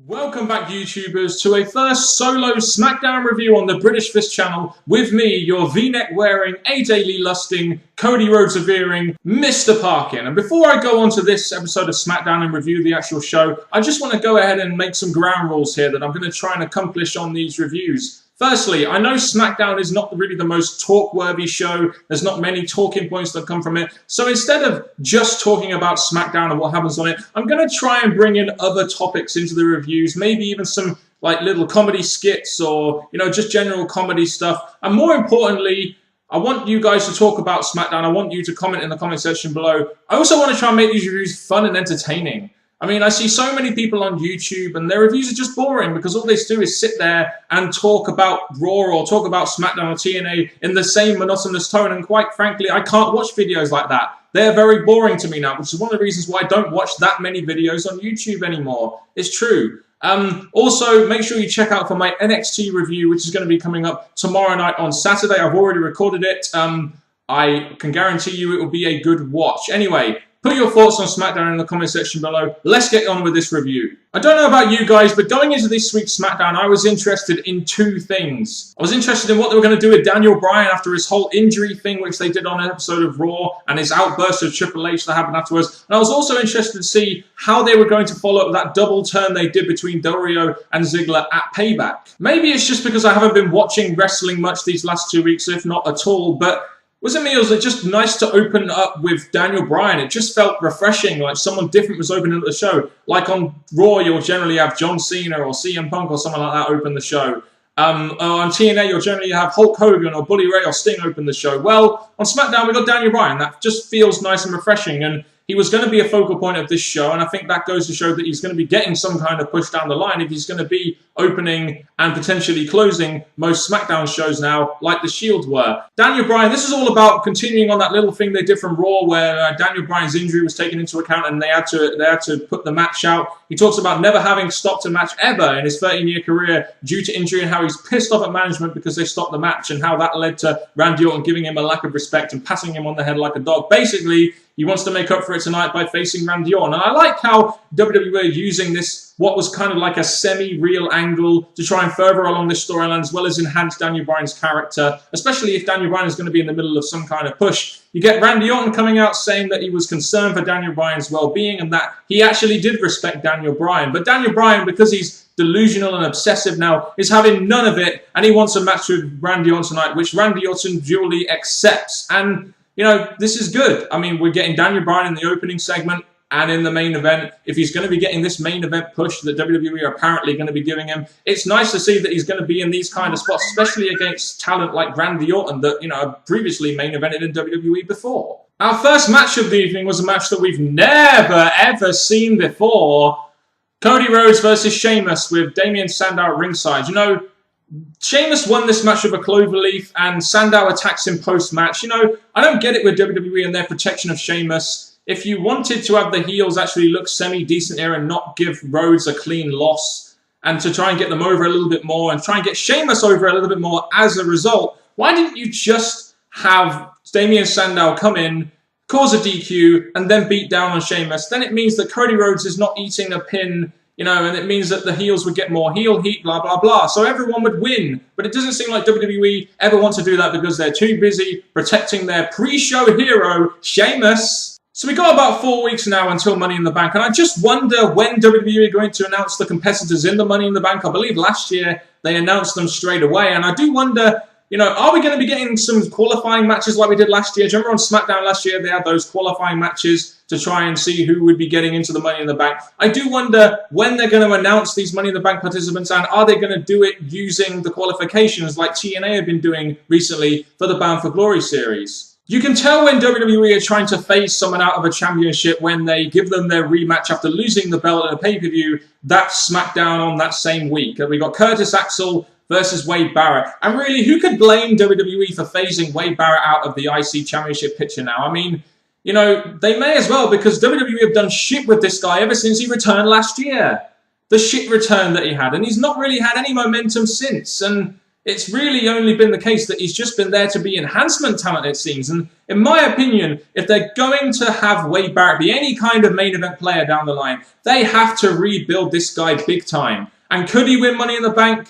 Welcome back, YouTubers, to a first solo Smackdown review on the British Fist channel with me, your V-neck wearing, A-Daily lusting, Cody Rhodes revering, Mr. Parkin. And before I go on to this episode of Smackdown and review the actual show, I just want to go ahead and make some ground rules here that I'm going to try and accomplish on these reviews. Firstly, I know Smackdown is not really the most talk-worthy show. There's not many talking points that come from it. So instead of just talking about Smackdown and what happens on it, I'm going to try and bring in other topics into the reviews, maybe even some like little comedy skits or, you know, just general comedy stuff. And more importantly, I want you guys to talk about Smackdown. I want you to comment in the comment section below. I also want to try and make these reviews fun and entertaining. I mean, I see so many people on YouTube and their reviews are just boring because all they do is sit there and talk about Raw or talk about Smackdown or TNA in the same monotonous tone. And quite frankly, I can't watch videos like that. They're very boring to me now, which is one of the reasons why I don't watch that many videos on YouTube anymore. It's true. Also, make sure you check out for my NXT review, which is going to be coming up tomorrow night on Saturday. I've already recorded it. I can guarantee you it will be a good watch. Anyway, put your thoughts on Smackdown in the comment section below. Let's get on with this review. I don't know about you guys, but going into this week's Smackdown, I was interested in two things. I was interested in what they were going to do with Daniel Bryan after his whole injury thing, which they did on an episode of Raw, and his outburst of Triple H that happened afterwards. And I was also interested to see how they were going to follow up that double turn they did between Del Rio and Ziggler at Payback. Maybe it's just because I haven't been watching wrestling much these last 2 weeks, if not at all, but wasn't me, or was it just nice to open up with Daniel Bryan? It just felt refreshing, like someone different was opening up the show. Like on Raw, you'll generally have John Cena or CM Punk or someone like that open the show. On TNA, you'll generally have Hulk Hogan or Bully Ray or Sting open the show. Well, on SmackDown, we got Daniel Bryan. That just feels nice and refreshing, and he was going to be a focal point of this show, and I think that goes to show that he's going to be getting some kind of push down the line if he's going to be opening and potentially closing most SmackDown shows now, like the Shield were. Daniel Bryan, this is all about continuing on that little thing they did from Raw, where Daniel Bryan's injury was taken into account and they had to put the match out. He talks about never having stopped a match ever in his 13-year career due to injury, and how he's pissed off at management because they stopped the match, and how that led to Randy Orton giving him a lack of respect and patting him on the head like a dog. Basically, he wants to make up for it tonight by facing Randy Orton. And I like how WWE are using this, what was kind of like a semi-real angle, to try and further along this storyline, as well as enhance Daniel Bryan's character, especially if Daniel Bryan is going to be in the middle of some kind of push. You get Randy Orton coming out saying that he was concerned for Daniel Bryan's well-being and that he actually did respect Daniel Bryan. But Daniel Bryan, because he's delusional and obsessive now, is having none of it, and he wants a match with Randy Orton tonight, which Randy Orton duly accepts. And you know, this is good. I mean, we're getting Daniel Bryan in the opening segment and in the main event. If he's going to be getting this main event push that WWE are apparently going to be giving him, it's nice to see that he's going to be in these kind of spots, especially against talent like Randy Orton that, you know, previously main evented in WWE before. Our first match of the evening was a match that we've never, ever seen before. Cody Rhodes versus Sheamus with Damien Sandow at ringside. You know, Sheamus won this match with a cloverleaf, and Sandow attacks him post-match. You know, I don't get it with WWE and their protection of Sheamus. If you wanted to have the heels actually look semi-decent here and not give Rhodes a clean loss, and to try and get them over a little bit more and try and get Sheamus over a little bit more as a result, why didn't you just have Damien Sandow come in, cause a DQ, and then beat down on Sheamus? Then it means that Cody Rhodes is not eating a pin, you know, and it means that the heels would get more heel heat, blah, blah, blah. So everyone would win. But it doesn't seem like WWE ever want to do that because they're too busy protecting their pre-show hero, Sheamus. So we got about 4 weeks now until Money in the Bank. And I just wonder when WWE are going to announce the competitors in the Money in the Bank. I believe last year they announced them straight away. And I do wonder, you know, are we going to be getting some qualifying matches like we did last year? Do you remember on Smackdown last year they had those qualifying matches to try and see who would be getting into the Money in the Bank? I do wonder when they're going to announce these Money in the Bank participants, and are they going to do it using the qualifications like TNA have been doing recently for the Bound for Glory series? You can tell when WWE are trying to phase someone out of a championship when they give them their rematch after losing the belt at a pay-per-view. That's SmackDown on that same week. We got Curtis Axel versus Wade Barrett. And really, who could blame WWE for phasing Wade Barrett out of the IC Championship picture now? I mean, you know, they may as well, because WWE have done shit with this guy ever since he returned last year. The shit return that he had. And he's not really had any momentum since. And It's really only been the case that he's just been there to be enhancement talent, it seems. And in my opinion, if they're going to have Wade Barrett be any kind of main event player down the line, they have to rebuild this guy big time. And could he win Money in the Bank?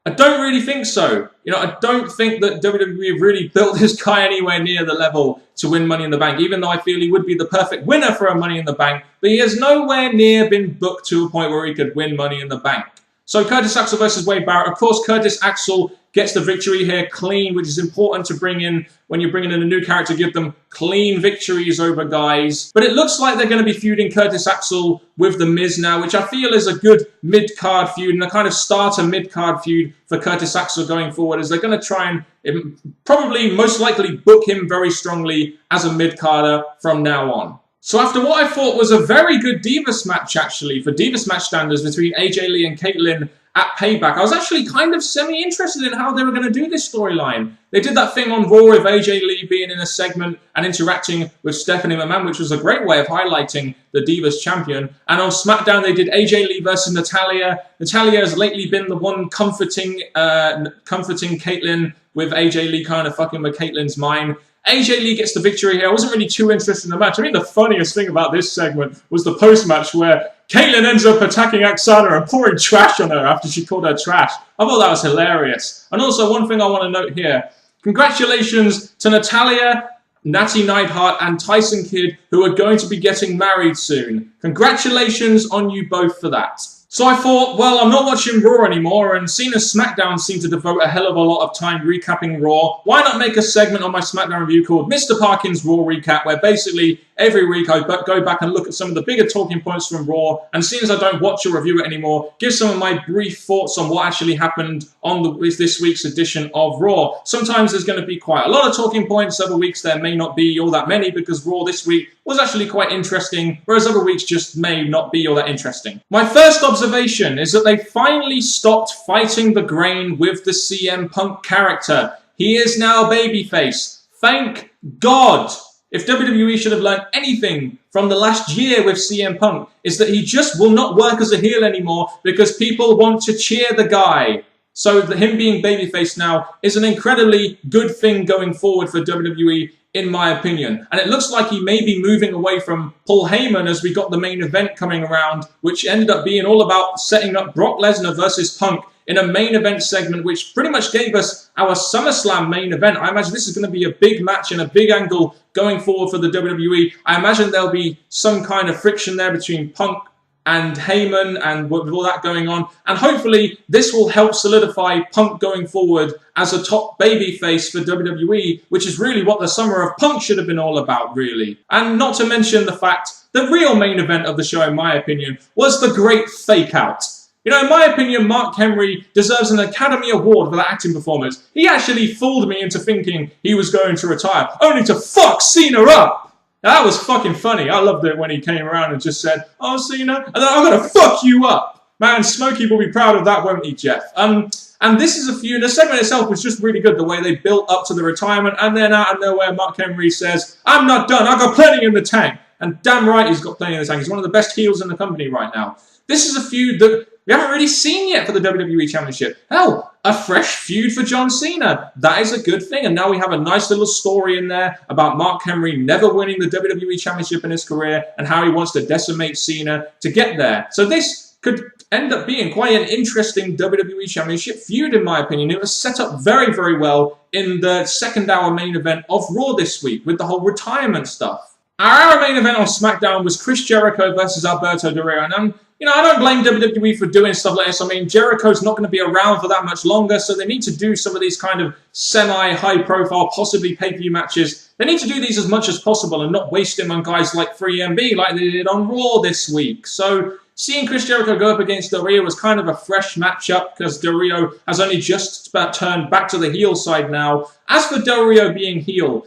I don't really think so. I don't think that WWE have really built this guy anywhere near the level to win Money in the Bank, even though I feel he would be the perfect winner for a Money in the Bank. But he has nowhere near been booked to a point where he could win Money in the Bank. So Curtis Axel versus Wade Barrett. Of course, Curtis Axel gets the victory here clean, which is important to bring in when you're bringing in a new character. Give them clean victories over guys. But it looks like they're going to be feuding Curtis Axel with The Miz now, which I feel is a good mid-card feud and a kind of starter mid-card feud for Curtis Axel going forward, as they're going to try and probably most likely book him very strongly as a mid-carder from now on. So after what I thought was a very good Divas match, actually, for Divas match standards between AJ Lee and Kaitlyn at Payback, I was actually kind of semi-interested in how they were going to do this storyline. They did that thing on Raw with AJ Lee being in a segment and interacting with Stephanie McMahon, which was a great way of highlighting the Divas champion. And on SmackDown, they did AJ Lee versus Natalya. Natalya has lately been the one comforting Kaitlyn, with AJ Lee kind of fucking with Kaitlyn's mind. AJ Lee gets the victory here. I wasn't really too interested in the match. I think the funniest thing about this segment was the post-match where Kaitlyn ends up attacking Aksana and pouring trash on her after she called her trash. I thought that was hilarious. And also, one thing I want to note here. Congratulations to Natalya, Natty Neidhart, and Tyson Kidd, who are going to be getting married soon. Congratulations on you both for that. So I thought, well, I'm not watching Raw anymore, and seeing as SmackDown seemed to devote a hell of a lot of time recapping Raw, why not make a segment on my SmackDown review called Mr. Parkin's Raw Recap, where basically every week I go back and look at some of the bigger talking points from Raw, and seeing as I don't watch or review it anymore, give some of my brief thoughts on what actually happened on this week's edition of Raw. Sometimes there's going to be quite a lot of talking points, other weeks there may not be all that many, because Raw this week was actually quite interesting, whereas other weeks just may not be all that interesting. My first observation is that they finally stopped fighting the grain with the CM Punk character. He is now babyface. Thank God. If WWE should have learned anything from the last year with CM Punk, is that he just will not work as a heel anymore because people want to cheer the guy. So him being babyface now is an incredibly good thing going forward for WWE, in my opinion. And it looks like he may be moving away from Paul Heyman as we got the main event coming around, which ended up being all about setting up Brock Lesnar versus Punk in a main event segment, which pretty much gave us our SummerSlam main event. I imagine this is going to be a big match and a big angle going forward for the WWE. I imagine there'll be some kind of friction there between Punk and Heyman, and with all that going on. And hopefully this will help solidify Punk going forward as a top babyface for WWE, which is really what the Summer of Punk should have been all about, really. And not to mention the fact, the real main event of the show, in my opinion, was the great fake out. In my opinion, Mark Henry deserves an Academy Award for that acting performance. He actually fooled me into thinking he was going to retire, only to fuck Cena up. Now, that was fucking funny. I loved it when he came around and just said, "Oh, Cena," and then I'm going to fuck you up. Man, Smokey will be proud of that, won't he, Jeff? And this is a feud. The segment itself was just really good, the way they built up to the retirement, and then out of nowhere, Mark Henry says, "I'm not done. I've got plenty in the tank." And damn right he's got plenty in the tank. He's one of the best heels in the company right now. This is a feud that we haven't really seen yet for the WWE Championship. Hell, a fresh feud for John Cena. That is a good thing. And now we have a nice little story in there about Mark Henry never winning the WWE Championship in his career and how he wants to decimate Cena to get there. So this could end up being quite an interesting WWE Championship feud, in my opinion. It was set up very, very well in the second hour main event of Raw this week with the whole retirement stuff. Our main event on SmackDown was Chris Jericho versus Alberto Del Rio. And I don't blame WWE for doing stuff like this. I mean, Jericho's not going to be around for that much longer, so they need to do some of these kind of semi-high-profile, possibly pay-per-view matches. They need to do these as much as possible and not waste them on guys like 3MB like they did on Raw this week. So seeing Chris Jericho go up against Del Rio was kind of a fresh matchup because Del Rio has only just about turned back to the heel side now. As for Del Rio being heel,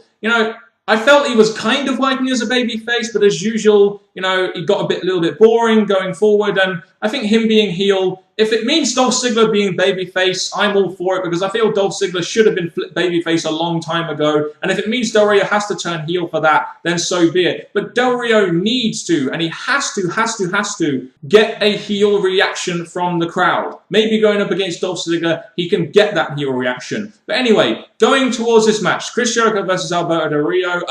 I felt he was kind of working as a babyface, but as usual, you know, it got a little bit boring going forward. And I think him being heel, if it means Dolph Ziggler being babyface, I'm all for it, because I feel Dolph Ziggler should have been babyface a long time ago. And if it means Del Rio has to turn heel for that, then so be it. But Del Rio needs to, and he has to get a heel reaction from the crowd. Maybe going up against Dolph Ziggler, he can get that heel reaction. But anyway, going towards this match, Chris Jericho versus Alberto Del Rio.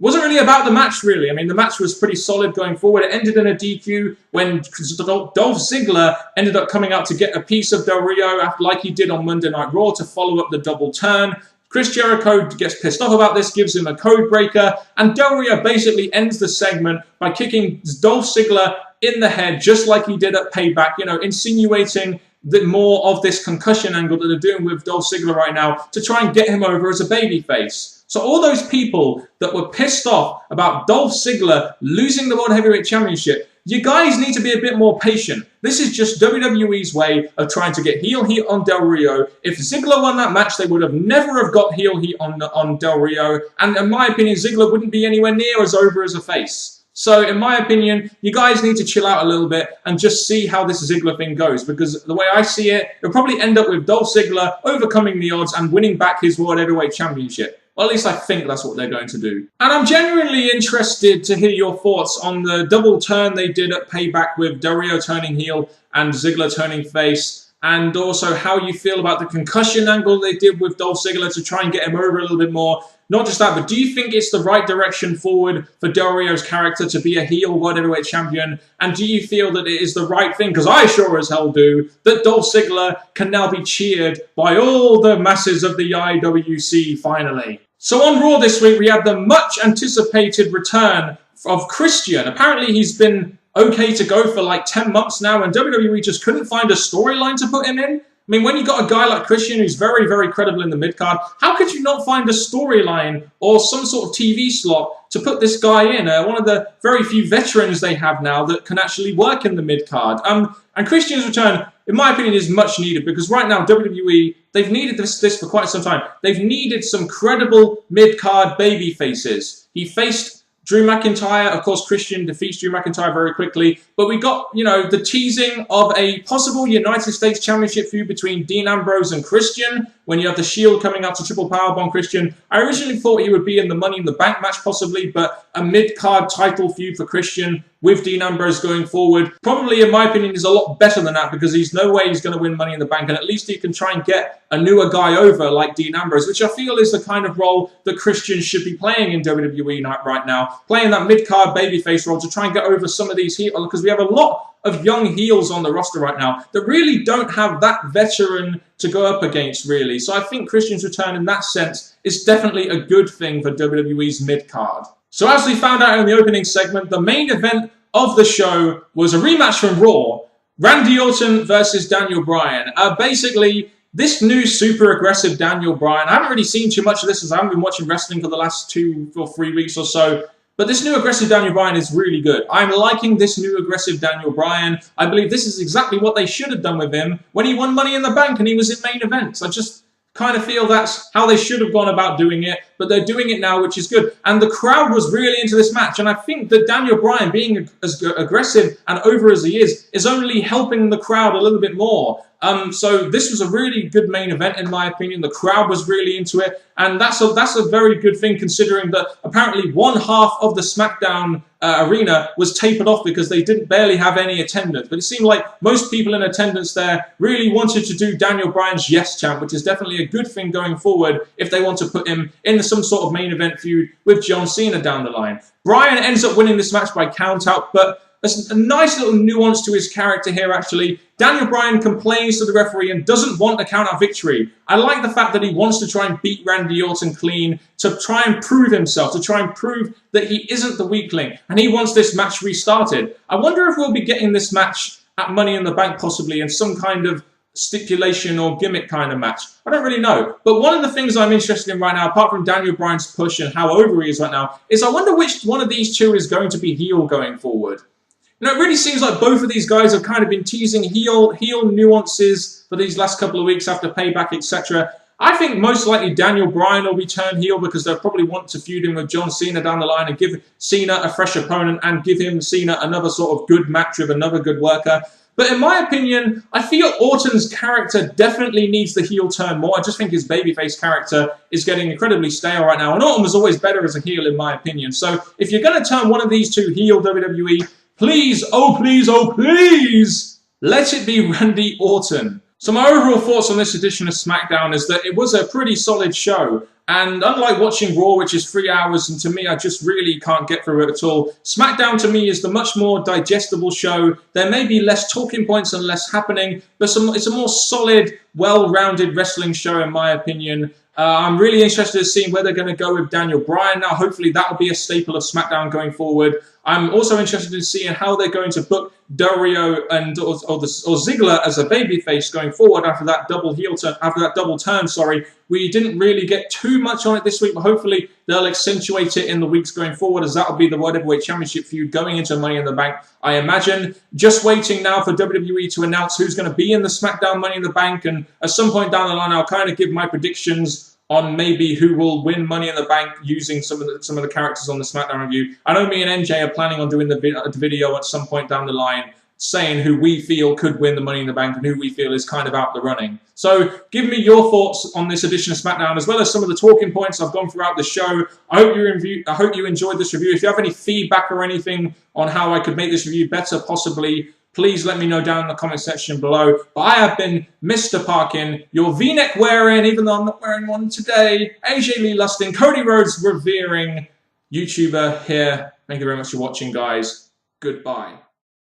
Wasn't really about the match, really. I mean, the match was pretty solid going forward. It ended in a DQ when Dolph Ziggler ended up coming out to get a piece of Del Rio, like he did on Monday Night Raw, to follow up the double turn. Chris Jericho gets pissed off about this, gives him a code breaker, and Del Rio basically ends the segment by kicking Dolph Ziggler in the head, just like he did at Payback, you know, insinuating more of this concussion angle that they're doing with Dolph Ziggler right now to try and get him over as a babyface. So all those people that were pissed off about Dolph Ziggler losing the World Heavyweight Championship, you guys need to be a bit more patient. This is just WWE's way of trying to get heel heat on Del Rio. If Ziggler won that match, they would have never have got heel heat on Del Rio. And in my opinion, Ziggler wouldn't be anywhere near as over as a face. So, in my opinion, you guys need to chill out a little bit and just see how this Ziggler thing goes. Because the way I see it, it'll probably end up with Dolph Ziggler overcoming the odds and winning back his World Heavyweight Championship. Well, at least I think that's what they're going to do. And I'm genuinely interested to hear your thoughts on the double turn they did at Payback with Del Rio turning heel and Ziggler turning face. And also how you feel about the concussion angle they did with Dolph Ziggler to try and get him over a little bit more. Not just that, but do you think it's the right direction forward for Del Rio's character to be a heel World Heavyweight Champion? And do you feel that it is the right thing, because I sure as hell do, that Dolph Ziggler can now be cheered by all the masses of the IWC finally? So on Raw this week, we had the much anticipated return of Christian. Apparently he's been okay to go for like 10 months now, and WWE just couldn't find a storyline to put him in. I mean, when you got a guy like Christian who's very, very credible in the mid-card, how could you not find a storyline or some sort of TV slot to put this guy in? One of the very few veterans they have now that can actually work in the mid-card. And Christian's return, in my opinion, is much needed, because right now, WWE, they've needed this for quite some time. They've needed some credible mid-card baby faces. He faced Drew McIntyre. Of course, Christian defeats Drew McIntyre very quickly. But we got, you know, the teasing of a possible United States Championship feud between Dean Ambrose and Christian, when you have the Shield coming out to triple powerbomb Christian. I originally thought he would be in the Money in the Bank match possibly, but a mid-card title feud for Christian with Dean Ambrose going forward probably, in my opinion, is a lot better than that, because there's no way he's going to win Money in the Bank, and at least he can try and get a newer guy over like Dean Ambrose, which I feel is the kind of role that Christian should be playing in WWE right now, playing that mid-card babyface role to try and get over some of these heels, because we have a lot of young heels on the roster right now that really don't have that veteran to go up against, really. So I think Christian's return in that sense is definitely a good thing for WWE's mid-card. So as we found out in the opening segment, the main event of the show was a rematch from Raw, Randy Orton versus Daniel Bryan. Basically, this new super aggressive Daniel Bryan, I haven't really seen too much of this, as I haven't been watching wrestling for the last 2 or 3 weeks or so. But this new aggressive Daniel Bryan is really good. I'm liking this new aggressive Daniel Bryan. I believe this is exactly what they should have done with him when he won Money in the Bank and he was in main events. I just kind of feel that's how they should have gone about doing it, but they're doing it now, which is good. And the crowd was really into this match, and I think that Daniel Bryan, being as aggressive and over as he is only helping the crowd a little bit more. So this was a really good main event, in my opinion. The crowd was really into it, and that's a very good thing, considering that apparently one half of the Smackdown arena was tapered off because they didn't barely have any attendance. But it seemed like most people in attendance there really wanted to do Daniel Bryan's yes chant, which is definitely a good thing going forward if they want to put him in some sort of main event feud with John Cena down the line. Bryan ends up winning this match by count out, but there's a nice little nuance to his character here, actually. Daniel Bryan complains to the referee and doesn't want a count-out victory. I like the fact that he wants to try and beat Randy Orton clean, to try and prove himself, to try and prove that he isn't the weakling, and he wants this match restarted. I wonder if we'll be getting this match at Money in the Bank, possibly, in some kind of stipulation or gimmick kind of match. I don't really know. But one of the things I'm interested in right now, apart from Daniel Bryan's push and how over he is right now, is I wonder which one of these two is going to be heel going forward. You know, it really seems like both of these guys have kind of been teasing heel nuances for these last couple of weeks after Payback, etc. I think most likely Daniel Bryan will be turned heel because they'll probably want to feud him with John Cena down the line and give Cena a fresh opponent and give him Cena another sort of good match with another good worker. But in my opinion, I feel Orton's character definitely needs the heel turn more. I just think his babyface character is getting incredibly stale right now. And Orton was always better as a heel, in my opinion. So if you're going to turn one of these two heel, WWE, please, oh please, oh please, let it be Randy Orton. So my overall thoughts on this edition of SmackDown is that it was a pretty solid show. And unlike watching Raw, which is 3 hours, and to me, I just really can't get through it at all, SmackDown to me is the much more digestible show. There may be less talking points and less happening, but it's a more solid, well-rounded wrestling show, in my opinion. I'm really interested in seeing where they're going to go with Daniel Bryan now. Hopefully that will be a staple of SmackDown going forward. I'm also interested in seeing how they're going to book Del Rio and or Ziggler as a babyface going forward after that double turn. Sorry, we didn't really get too much on it this week, but hopefully they'll accentuate it in the weeks going forward, as that will be the World Heavyweight Championship feud going into Money in the Bank, I imagine. Just waiting now for WWE to announce who's going to be in the SmackDown Money in the Bank, and at some point down the line, I'll kind of give my predictions on maybe who will win Money in the Bank using some of the characters on the SmackDown review. I know me and NJ are planning on doing the video at some point down the line, saying who we feel could win the Money in the Bank and who we feel is kind of out the running. So give me your thoughts on this edition of SmackDown, as well as some of the talking points I've gone throughout the show. I hope you enjoyed this review. If you have any feedback or anything on how I could make this review better, possibly, please let me know down in the comment section below. But I have been Mr. Parkin, your V-neck wearing, even though I'm not wearing one today, AJ Lee Lusting, Cody Rhodes revering YouTuber here. Thank you very much for watching, guys. Goodbye.